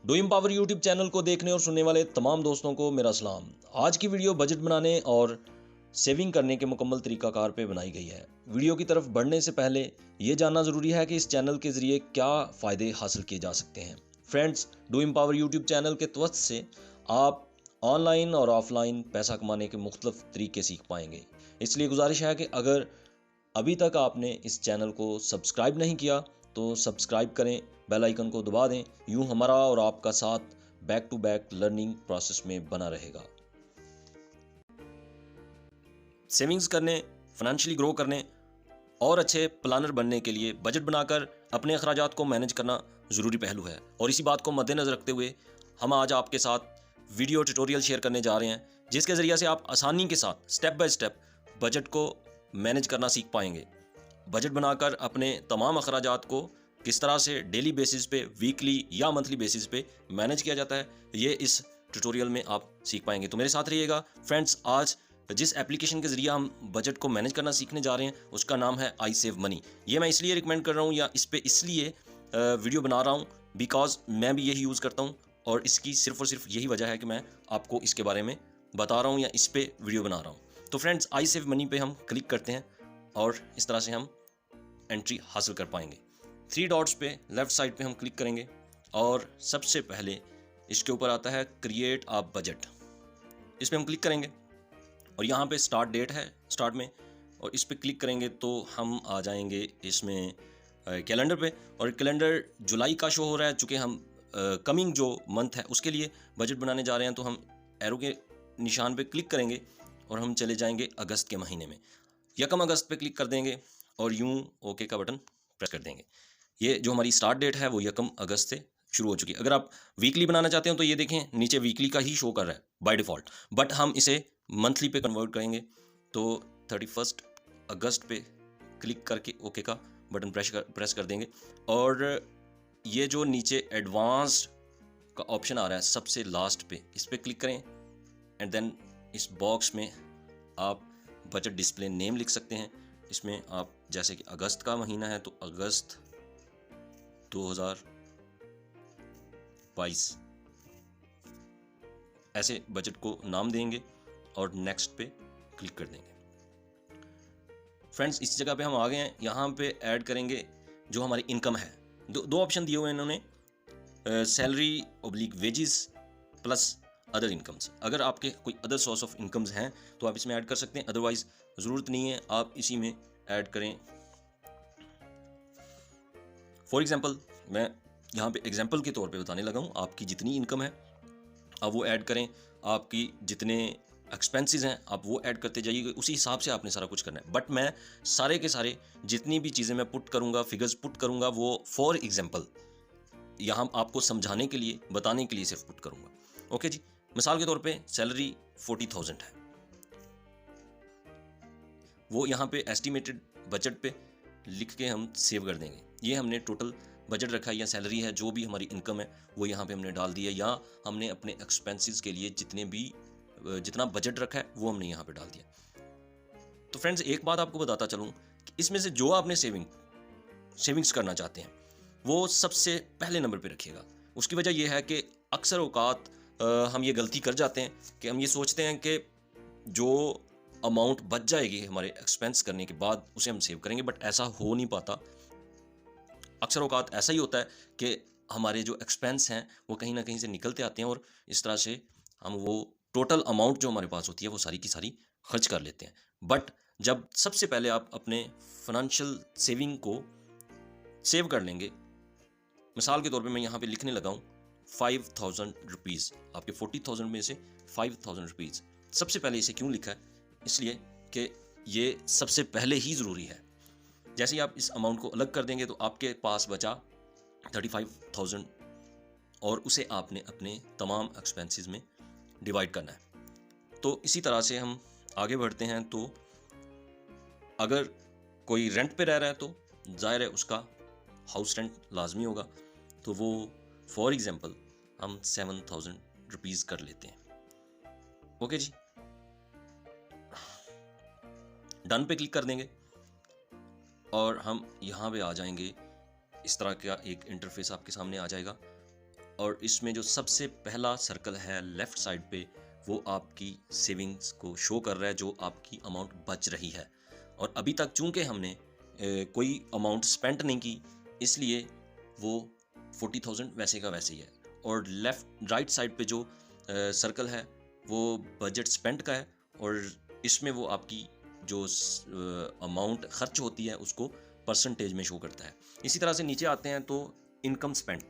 Do empower YouTube channel को देखने और सुनने वाले तमाम दोस्तों को मेरा सलाम। आज की वीडियो बजट बनाने और सेविंग करने के मुकम्मल तरीकाकार पे बनाई गई है। वीडियो की तरफ बढ़ने से पहले ये जानना ज़रूरी है कि इस चैनल के ज़रिए क्या फ़ायदे हासिल किए जा सकते हैं। Friends, do empower YouTube channel के तवस्त से आप ऑनलाइन और ऑफलाइन पैसा कमाने के मुख्तलिफ तरीके सीख पाएंगे। इसलिए गुजारिश है कि अगर अभी तक आपने इस चैनल को सब्सक्राइब नहीं किया तो सब्सक्राइब करें, बेल आइकन को दबा दें। यूं हमारा और आपका साथ back to back learning process में बना रहेगा। सेविंग्स करने, फाइनेंशियली ग्रो करने और अच्छे प्लानर बनने के लिए बजट बनाकर अपने अखराजात को मैनेज करना ज़रूरी पहलू है। और इसी बात को मद्देनज़र रखते हुए हम आज आपके साथ वीडियो ट्यूटोरियल शेयर करने जा रहे हैं, जिसके ज़रिए से आप आसानी के साथ स्टेप बाय स्टेप बजट को मैनेज करना सीख पाएंगे। बजट बनाकर अपने तमाम अखराजात को किस तरह से डेली बेसिस पे, वीकली या मंथली बेसिस पे मैनेज किया जाता है, ये इस ट्यूटोरियल में आप सीख पाएंगे। तो मेरे साथ रहिएगा। फ्रेंड्स, आज जिस एप्लीकेशन के ज़रिए हम बजट को मैनेज करना सीखने जा रहे हैं उसका नाम है आई सेव मनी। ये मैं इसलिए रिकमेंड कर रहा हूँ या इस पर इसलिए वीडियो बना रहा हूँ बिकॉज मैं भी यही यूज़ करता हूँ और इसकी सिर्फ और सिर्फ यही वजह है कि मैं आपको इसके बारे में बता रहा हूँ या इस पर वीडियो बना रहा हूँ। तो फ्रेंड्स, आई सेव मनी पे हम क्लिक करते हैं और इस तरह से हम एंट्री हासिल कर पाएंगे। 3 डॉट्स पे लेफ़्ट साइड पे हम क्लिक करेंगे और सबसे पहले इसके ऊपर आता है क्रिएट अ बजट। इस पर हम क्लिक करेंगे और यहाँ पे स्टार्ट डेट है स्टार्ट में, और इस पर क्लिक करेंगे तो हम आ जाएंगे इसमें कैलेंडर पे। और कैलेंडर जुलाई का शो हो रहा है, चूँकि हम कमिंग जो मंथ है उसके लिए बजट बनाने जा रहे हैं। तो हम एरो के निशान पे क्लिक करेंगे और हम चले जाएंगे अगस्त के महीने में। 1 अगस्त पे क्लिक कर देंगे और यूं ओके का बटन प्रेस कर देंगे। ये जो हमारी स्टार्ट डेट है वो 1 अगस्त से शुरू हो चुकी है। अगर आप वीकली बनाना चाहते हो तो ये देखें नीचे वीकली का ही शो कर रहा है बाय डिफ़ॉल्ट, बट हम इसे मंथली पे कन्वर्ट करेंगे। तो 31 अगस्त पे क्लिक करके ओके का बटन प्रेस कर देंगे और ये जो नीचे एडवांस्ड का ऑप्शन आ रहा है सबसे लास्ट पे, इस पर क्लिक करें एंड देन इस बॉक्स में आप बजट डिस्प्ले नेम लिख सकते हैं। इसमें आप जैसे कि अगस्त का महीना है तो अगस्त 2022 ऐसे बजट को नाम देंगे और नेक्स्ट पे क्लिक कर देंगे। फ्रेंड्स, इस जगह पे हम आ गए हैं। यहाँ पे ऐड करेंगे जो हमारी इनकम है। दो ऑप्शन दिए हुए हैं इन्होंने, salary oblique wages plus other incomes. अगर आपके कोई अदर सोर्स ऑफ इनकम्स हैं तो आप इसमें ऐड कर सकते हैं, अदरवाइज ज़रूरत नहीं है आप इसी में ऐड करें। फॉर एग्जांपल, मैं यहाँ पे एग्जांपल के तौर पे बताने लगा हूँ। आपकी जितनी इनकम है आप वो ऐड करें, आपकी जितने एक्सपेंसेस हैं आप वो ऐड करते जाइए, उसी हिसाब से आपने सारा कुछ करना है। बट मैं सारे के सारे जितनी भी चीज़ें मैं पुट करूँगा, फिगर्स पुट करूँगा, वो फॉर एग्जांपल यहाँ आपको समझाने के लिए, बताने के लिए सिर्फ पुट करूँगा। ओके जी, मिसाल के तौर पे सैलरी 40,000 है, वो यहाँ पे एस्टिमेटेड बजट पे लिख के हम सेव कर देंगे। ये हमने टोटल बजट रखा है या सैलरी है, जो भी हमारी इनकम है वो यहाँ पे हमने डाल दिया, या हमने अपने एक्सपेंसेस के लिए जितना बजट रखा है वो हमने यहाँ पे डाल दिया। तो फ्रेंड्स, एक बात आपको बताता चलूँ कि इसमें से जो आपने सेविंग्स करना चाहते हैं वो सबसे पहले नंबर पे रखिएगा। उसकी वजह यह है कि अक्सर औकात हम ये गलती कर जाते हैं कि हम ये सोचते हैं कि जो अमाउंट बच जाएगी हमारे एक्सपेंस करने के बाद उसे हम सेव करेंगे, बट ऐसा हो नहीं पाता। अक्सर औकात ऐसा ही होता है कि हमारे जो एक्सपेंस हैं वो कहीं ना कहीं से निकलते आते हैं और इस तरह से हम वो टोटल अमाउंट जो हमारे पास होती है वो सारी की सारी खर्च कर लेते हैं। बट जब सबसे पहले आप अपने फाइनेंशियल सेविंग को सेव कर लेंगे, मिसाल के तौर पे मैं यहाँ पे लिखने लगा हूँ 5,000 रुपीज़, आपके 40,000 में से 5,000 रुपीज़। सबसे पहले इसे क्यों लिखा है? इसलिए कि ये सबसे पहले ही ज़रूरी है। जैसे ही आप इस अमाउंट को अलग कर देंगे तो आपके पास बचा 35,000 और उसे आपने अपने तमाम एक्सपेंसेस में डिवाइड करना है। तो इसी तरह से हम आगे बढ़ते हैं। तो अगर कोई रेंट पे रह रहा है तो जाहिर है उसका हाउस रेंट लाजमी होगा, तो वो फॉर एग्जांपल हम 7,000 रुपीज़ कर लेते हैं। ओके जी, डन पे क्लिक कर देंगे और हम यहाँ पे आ जाएंगे। इस तरह का एक इंटरफेस आपके सामने आ जाएगा और इसमें जो सबसे पहला सर्कल है लेफ़्ट साइड पे, वो आपकी सेविंग्स को शो कर रहा है, जो आपकी अमाउंट बच रही है। और अभी तक चूँकि हमने कोई अमाउंट स्पेंड नहीं की, इसलिए वो 40,000 वैसे का वैसे ही है। और राइट साइड पे जो सर्कल है वो बजट स्पेंड का है, और इसमें वो आपकी जो अमाउंट खर्च होती है उसको परसेंटेज में शो करता है। इसी तरह से नीचे आते हैं तो इनकम स्पेंड,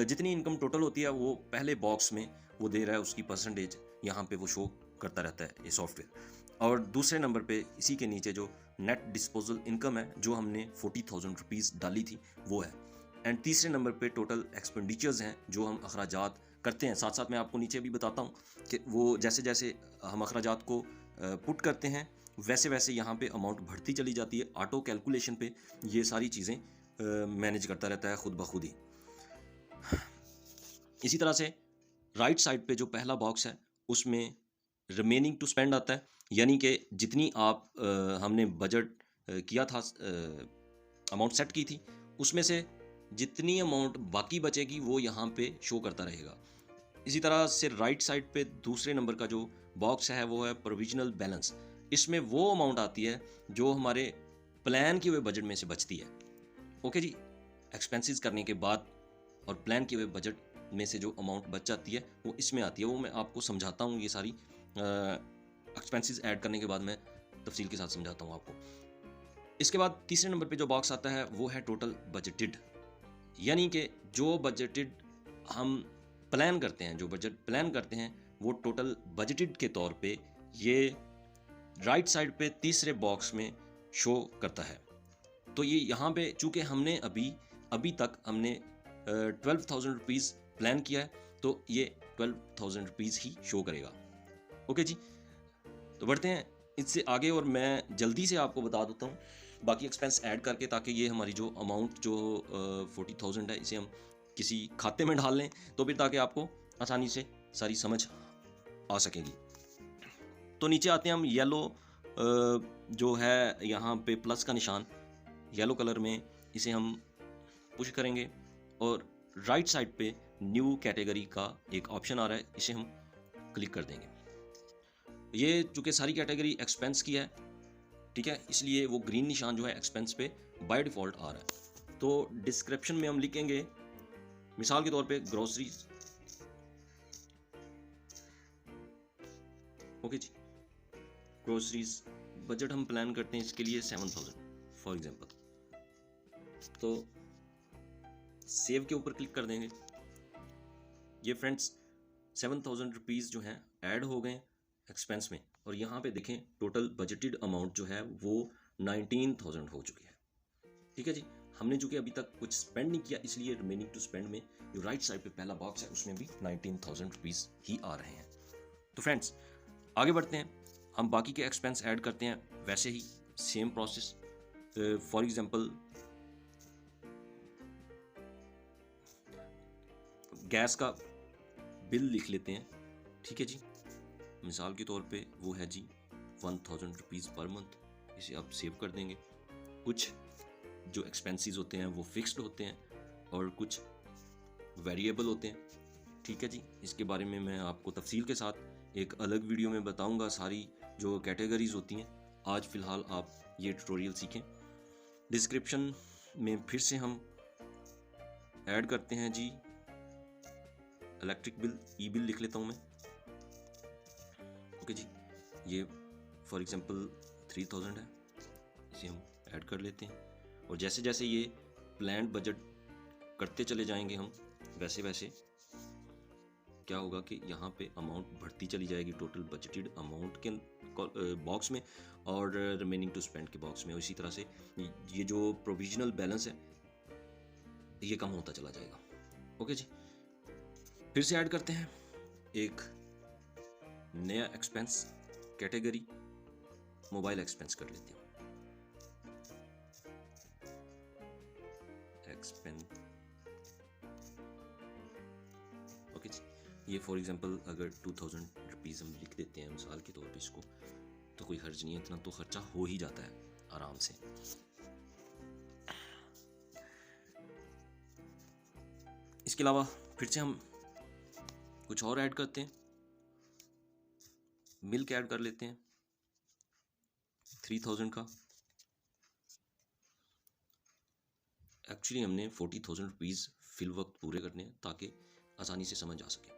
जितनी इनकम टोटल होती है वो पहले बॉक्स में वो दे रहा है, उसकी परसेंटेज यहाँ पे वो शो करता रहता है ये सॉफ्टवेयर। और दूसरे नंबर पे इसी के नीचे जो नेट डिस्पोजल इनकम है, जो हमने 40,000 रुपीज़ डाली थी, वो है। एंड तीसरे नंबर पे टोटल एक्सपेंडिचर्स हैं, जो हम अखराजात करते हैं। साथ साथ मैं आपको नीचे भी बताता हूँ कि वो जैसे जैसे हम अखराजात को पुट करते हैं, वैसे वैसे यहाँ पे अमाउंट बढ़ती चली जाती है। ऑटो कैलकुलेशन पे ये सारी चीज़ें मैनेज करता रहता है खुद ब खुद ही। इसी तरह से राइट साइड पे जो पहला बॉक्स है उसमें रिमेनिंग टू स्पेंड आता है, यानी कि जितनी हमने बजट किया था, अमाउंट सेट की थी, उसमें से जितनी अमाउंट बाकी बचेगी वो यहाँ पे शो करता रहेगा। इसी तरह से राइट साइड पे दूसरे नंबर का जो बॉक्स है वो है प्रोविजनल बैलेंस। इसमें वो अमाउंट आती है जो हमारे प्लान किए हुए बजट में से बचती है। ओके जी, एक्सपेंसेस करने के बाद और प्लान किए हुए बजट में से जो अमाउंट बच जाती है वो इसमें आती है। वो मैं आपको समझाता हूँ, ये सारी एक्सपेंसेस ऐड करने के बाद मैं तफसील के साथ समझाता हूँ आपको। इसके बाद तीसरे नंबर पे जो बॉक्स आता है वो है टोटल बजटेड, यानी कि जो बजटेड हम प्लान करते हैं, जो बजट प्लान करते हैं वो टोटल बजटेड के तौर पे ये राइट साइड पे तीसरे बॉक्स में शो करता है। तो ये यहाँ पे चूँकि हमने अभी तक हमने 12,000 रुपीज़ प्लान किया है, तो ये 12,000 रुपीज़ ही शो करेगा। ओके जी, तो बढ़ते हैं इससे आगे और मैं जल्दी से आपको बता देता हूँ बाकी एक्सपेंस ऐड करके, ताकि ये हमारी जो अमाउंट जो 40,000 है इसे हम किसी खाते में डाल लें, तो फिर ताकि आपको आसानी से सारी समझ आ सकेगी। तो नीचे आते हैं हम, येलो जो है यहाँ पे प्लस का निशान, येलो कलर में इसे हम पुश करेंगे और राइट साइड पे न्यू कैटेगरी का एक ऑप्शन आ रहा है, इसे हम क्लिक कर देंगे। ये चूँकि सारी कैटेगरी एक्सपेंस की है, ठीक है, इसलिए वो ग्रीन निशान जो है एक्सपेंस पे बाय डिफ़ॉल्ट आ रहा है। तो डिस्क्रिप्शन में हम लिखेंगे मिसाल के तौर पे ग्रोसरीज। ओके जी, ग्रोसरीज बजट हम प्लान करते हैं इसके लिए 7,000 फॉर एग्जांपल। तो सेव के ऊपर क्लिक कर देंगे। ये फ्रेंड्स 7,000 रुपीज़ जो हैं ऐड हो गए एक्सपेंस में, और यहाँ पे देखें टोटल बजटेड अमाउंट जो है वो 19,000 हो चुकी है। ठीक है जी, हमने जो कि अभी तक कुछ स्पेंड नहीं किया, इसलिए रिमेनिंग टू स्पेंड में जो राइट साइड पे पहला बॉक्स है उसमें भी 19,000 रुपीज़ ही आ रहे हैं। तो फ्रेंड्स आगे बढ़ते हैं, हम बाकी के एक्सपेंस ऐड करते हैं वैसे ही same process. For example gas का बिल लिख लेते हैं। ठीक है जी, मिसाल के तौर पे वो है जी 1,000 रुपीज़ पर मंथ, इसे आप सेव कर देंगे। कुछ जो एक्सपेंसेस होते हैं वो फिक्स्ड होते हैं और कुछ वेरिएबल होते हैं। ठीक है जी, इसके बारे में मैं आपको तफसील के साथ एक अलग वीडियो में बताऊंगा, सारी जो कैटेगरीज होती हैं। आज फ़िलहाल आप ये ट्यूटोरियल सीखें। डिस्क्रिप्शन में फिर से हम ऐड करते हैं जी इलेक्ट्रिक बिल, ई बिल लिख लेता हूँ मैं। ओके जी, ये फॉर एग्जांपल 3,000 है, इसे हम ऐड कर लेते हैं। और जैसे जैसे ये प्लान बजट करते चले जाएंगे हम, वैसे वैसे क्या होगा कि यहाँ पे अमाउंट बढ़ती चली जाएगी टोटल बजटेड अमाउंट के बॉक्स में और रिमेनिंग टू स्पेंड के बॉक्स में। इसी तरह से ये जो प्रोविजनल बैलेंस है ये कम होता चला जाएगा। ओके जी, फिर से ऐड करते हैं एक नया एक्सपेंस कैटेगरी, मोबाइल एक्सपेंस कर लेते हैं। एक्सपेंस ओके जी, ये फॉर एग्जांपल अगर 2,000 रुपीज़ हम लिख देते हैं मिसाल के तौर पे इसको, तो कोई हर्ज नहीं है, इतना तो खर्चा हो ही जाता है आराम से। इसके अलावा फिर से हम कुछ और ऐड करते हैं, मिल्क ऐड कर लेते हैं 3000 का। एक्चुअली हमने 40,000 रुपीज़ फिल वक्त पूरे करने हैं ताकि आसानी से समझ आ सके।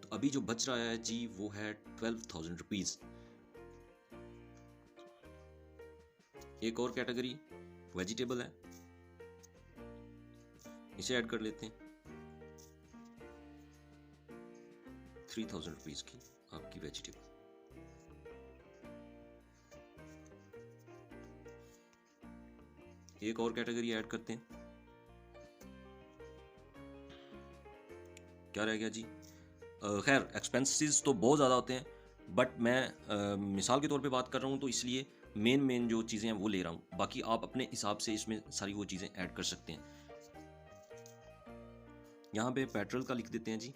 तो अभी जो बच रहा है जी वो है 12,000 रुपीज़। एक और कैटेगरी वेजिटेबल है, इसे ऐड कर लेते हैं 3,000 रुपीज़ की आपकी वेजिटेबल। एक और कैटेगरी ऐड करते हैं, क्या रह गया जी? खैर एक्सपेंसेस तो बहुत ज़्यादा होते हैं, बट मैं मिसाल के तौर पे बात कर रहा हूँ, तो इसलिए मेन जो चीज़ें हैं वो ले रहा हूँ। बाकी आप अपने हिसाब से इसमें सारी वो चीज़ें ऐड कर सकते हैं। यहाँ पे पेट्रोल का लिख देते हैं जी,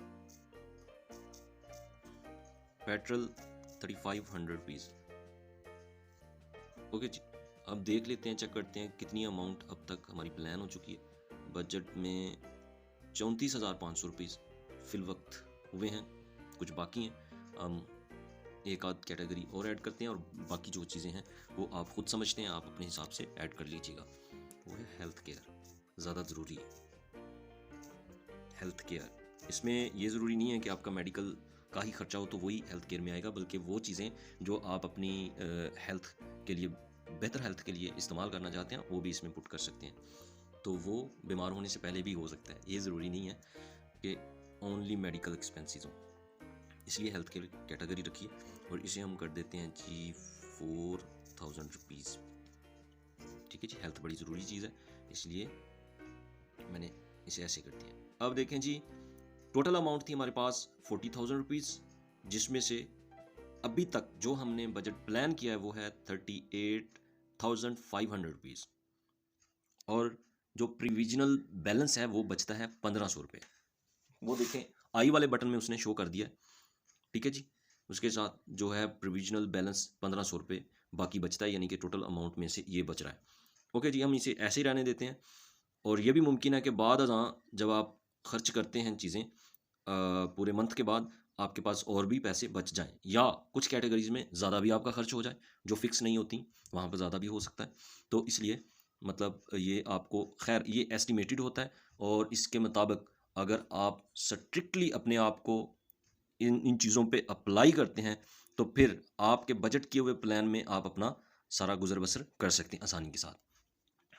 पेट्रोल 3500 रुपीज़। ओके जी, अब देख लेते हैं, चेक करते हैं कितनी अमाउंट अब तक हमारी प्लान हो चुकी है। बजट में 34,500 रुपीज़ फिल वक्त हुए हैं, कुछ बाकी हैं। हम एक आध कैटेगरी और ऐड करते हैं और बाकी जो चीज़ें हैं वो आप खुद समझते हैं, आप अपने हिसाब से ऐड कर लीजिएगा। वो है हेल्थ केयर, ज़्यादा ज़रूरी है हेल्थ केयर। इसमें ये ज़रूरी नहीं है कि आपका मेडिकल का ही खर्चा हो तो वही हेल्थ केयर में आएगा, बल्कि वो चीज़ें जो आप अपनी हेल्थ के लिए, बेहतर हेल्थ के लिए इस्तेमाल करना चाहते हैं वो भी इसमें पुट कर सकते हैं। तो वो बीमार होने से पहले भी हो सकता है, ये ज़रूरी नहीं है कि ओनली मेडिकल एक्सपेंसेस हों। इसलिए हेल्थ केयर कैटेगरी रखिए और इसे हम कर देते हैं जी 4,000 रुपीज़। ठीक है जी, हेल्थ बड़ी ज़रूरी चीज़ है, इसलिए मैंने इसे ऐसे कर दिया। अब देखें जी, टोटल अमाउंट थी हमारे पास 40,000 रुपीज़, जिसमें से अभी तक जो हमने बजट प्लान किया है वो है 38,500 रुपीज़, और जो प्रोविजनल बैलेंस है वो बचता है 1,500 रुपये। वो देखें आई वाले बटन में उसने शो कर दिया है, ठीक है जी। उसके साथ जो है प्रोविजनल बैलेंस 1,500 रुपये बाकी बचता है, यानी कि टोटल अमाउंट में से ये बच रहा है। ओके जी, हम इसे ऐसे ही रहने देते हैं। और ये भी मुमकिन है कि बाद अज़ां जब आप खर्च करते हैं चीज़ें पूरे मंथ के बाद, आपके पास और भी पैसे बच जाएं, या कुछ कैटेगरीज में ज़्यादा भी आपका खर्च हो जाए, जो फिक्स नहीं होती वहाँ पर ज़्यादा भी हो सकता है। तो इसलिए मतलब ये आपको, खैर ये एस्टिमेटेड होता है, और इसके मुताबिक अगर आप स्ट्रिक्टली अपने आप को इन चीज़ों पे अप्लाई करते हैं तो फिर आपके बजट किए हुए प्लान में आप अपना सारा गुजर बसर कर सकते हैं आसानी के साथ।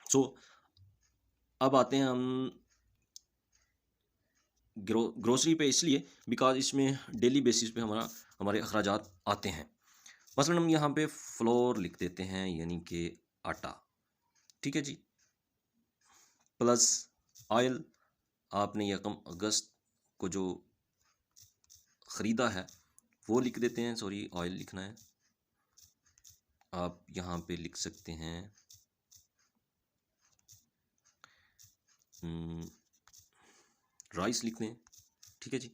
सो अब आते हैं हम ग्रोसरी पे, इसलिए बिकॉज इसमें डेली बेसिस पे हमारे अखराजात आते हैं। मसलन हम यहाँ पे फ्लोर लिख देते हैं, यानी कि आटा, ठीक है जी, प्लस ऑयल आपने यकम अगस्त को जो ख़रीदा है वो लिख देते हैं, सॉरी ऑयल लिखना है। आप यहाँ पे लिख सकते हैं राइस लिख दें, ठीक है जी।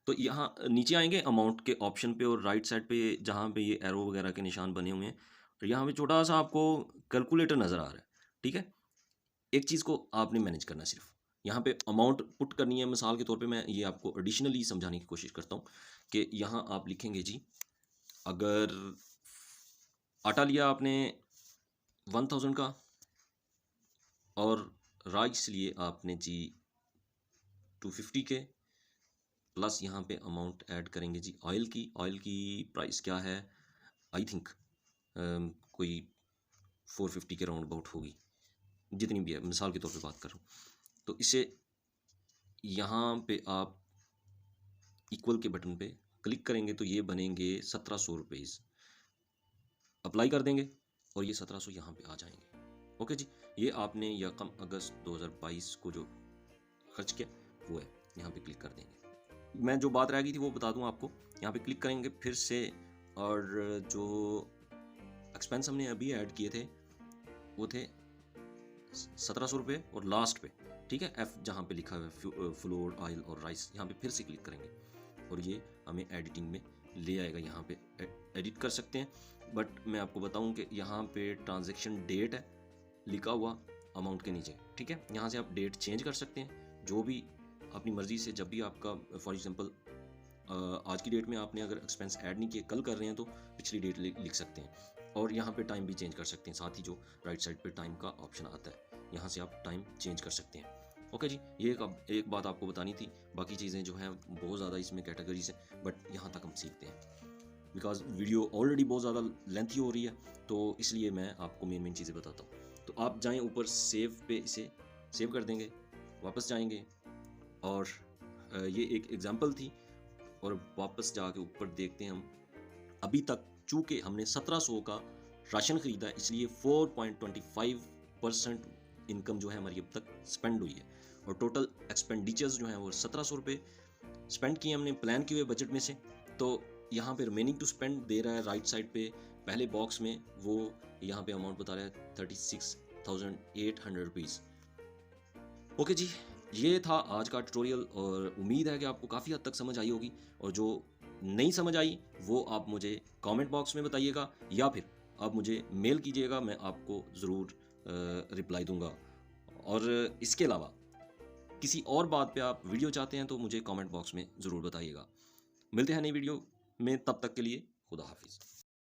तो यहाँ नीचे आएंगे अमाउंट के ऑप्शन पे, और राइट साइड पे जहाँ पे ये एरो वगैरह के निशान बने हुए हैं, और यहाँ पे छोटा सा आपको कैलकुलेटर नज़र आ रहा है, ठीक है। एक चीज़ को आपने मैनेज करना, सिर्फ यहाँ पे अमाउंट पुट करनी है। मिसाल के तौर पे मैं ये आपको एडिशनली समझाने की कोशिश करता हूँ कि यहाँ आप लिखेंगे जी, अगर आटा लिया आपने 1,000 का, और राइस लिए आपने जी 250 के, प्लस यहाँ पे अमाउंट ऐड करेंगे जी ऑयल की प्राइस क्या है, आई थिंक कोई 450 के राउंड अबाउट होगी, जितनी भी है, मिसाल के तौर पे बात कर रहा हूँ। तो इसे यहाँ पे आप इक्वल के बटन पे क्लिक करेंगे तो ये बनेंगे 1,700 रुपीज़, अप्लाई कर देंगे और ये 1,700 यहाँ पे आ जाएंगे। ओके जी, ये आपने यकम अगस्त 2022 को जो खर्च किया वो है, यहाँ पे क्लिक कर देंगे। मैं जो बात रह गई थी वो बता दूं आपको, यहाँ पे क्लिक करेंगे फिर से, और जो एक्सपेंस हमने अभी ऐड किए थे वो थे 1,700 रुपये, और लास्ट पे, ठीक है, एफ जहाँ पे लिखा हुआ है फ्लोर, ऑयल और राइस, यहाँ पे फिर से क्लिक करेंगे और ये हमें एडिटिंग में ले आएगा। यहाँ पे एडिट कर सकते हैं, बट मैं आपको बताऊं कि यहाँ पे ट्रांजैक्शन डेट है लिखा हुआ अमाउंट के नीचे, ठीक है। यहाँ से आप डेट चेंज कर सकते हैं, जो भी अपनी मर्ज़ी से जब भी आपका फॉर एग्ज़ाम्पल आज की डेट में आपने अगर एक्सपेंस ऐड नहीं किए, कल कर रहे हैं तो पिछली डेट लिख सकते हैं और यहाँ पे टाइम भी चेंज कर सकते हैं। साथ ही जो राइट साइड पे टाइम का ऑप्शन आता है, यहाँ से आप टाइम चेंज कर सकते हैं। ओके जी, ये एक बात आपको बतानी थी। बाकी चीज़ें जो हैं बहुत ज़्यादा इसमें कैटेगरीज हैं, बट यहाँ तक हम सीखते हैं बिकॉज वीडियो ऑलरेडी बहुत ज़्यादा लेंथी हो रही है, तो इसलिए मैं आपको मेन चीज़ें बताता हूँ। तो आप जाएँ ऊपर सेव पे, इसे सेव कर देंगे, वापस जाएंगे और ये एक एग्जांपल थी और वापस जाके ऊपर देखते हैं हम। अभी तक चूँकि हमने 1700 का राशन ख़रीदा है, इसलिए 4.25% इनकम जो है हमारी अब तक स्पेंड हुई है और टोटल एक्सपेंडिचर्स जो हैं वो 1700 रुपये स्पेंड किए हमने प्लान किए हुए बजट में से। तो यहाँ पे रिमेनिंग टू स्पेंड दे रहा है राइट साइड पे पहले बॉक्स में, वो यहाँ पे अमाउंट बता रहा है 36,800 रुपीज़। ओके जी, ये था आज का ट्यूटोरियल और उम्मीद है कि आपको काफ़ी हद तक समझ आई होगी, और जो नहीं समझ आई वो आप मुझे कमेंट बॉक्स में बताइएगा या फिर आप मुझे मेल कीजिएगा, मैं आपको ज़रूर रिप्लाई दूंगा। और इसके अलावा किसी और बात पे आप वीडियो चाहते हैं तो मुझे कमेंट बॉक्स में ज़रूर बताइएगा। मिलते हैं नई वीडियो में, तब तक के लिए खुदा हाफिज़।